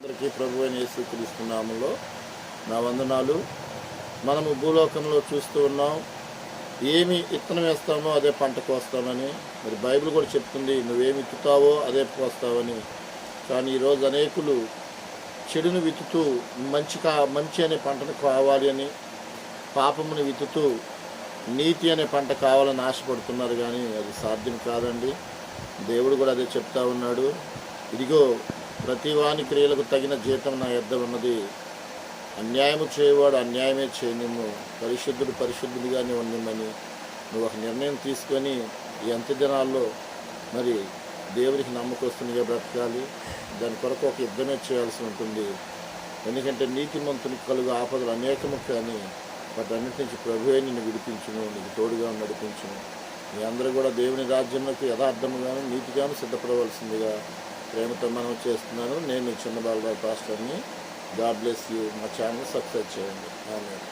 అందరికీ ప్రభు అయిన యేసుక్రీస్తు నామములో నా వందనాలు. మనము భూలోకంలో చూస్తూ ఉన్నాం, ఏమి విత్తనం వేస్తామో అదే పంట కోస్తామని. మరి బైబిల్ కూడా చెప్తుంది, నువ్వేమి విత్తుతావో అదే కోస్తావని. కానీ ఈరోజు అనేకులు చెడును విత్తుతూ మంచి అనే పంటను కావాలి అని, పాపమును విత్తుతూ నీతి అనే పంట కావాలని ఆశపడుతున్నారు. కానీ అది సాధ్యం కాదండి. దేవుడు కూడా అదే చెప్తా ఉన్నాడు, ఇదిగో ప్రతి వాని క్రియలకు తగిన జీతం నా యొద్ద ఉన్నది, అన్యాయము చేయవాడు అన్యాయమే చేయనిమ్ము, పరిశుద్ధుడు పరిశుద్ధుడిగానే ఉన్నమని నువ్వు ఒక నిర్ణయం తీసుకొని ఈ అంత్య దినాల్లో మరి దేవునికి నమ్మకస్తునిగా బ్రతకాలి. దాని కొరకు ఒక యుద్ధమే చేయాల్సి ఉంటుంది. ఎందుకంటే నీతిమంతునికి కలుగు ఆపదలు అనేకము, కానీ వాటన్నిటి నుంచి ప్రభువే నిన్ను విడిపించును, నీకు తోడుగా నడిపించును. మీ అందరూ కూడా దేవుని రాజ్యంలోకి యథార్థముగాను నీతిగాను సిద్ధపడవలసిందిగా ప్రేమతో మనం చేస్తున్నాను. నేను చిన్న బాలరావు పాస్టర్ని. God bless you. మా ఛానల్ సబ్స్క్రైబ్ చేయండి. ఆమేన్.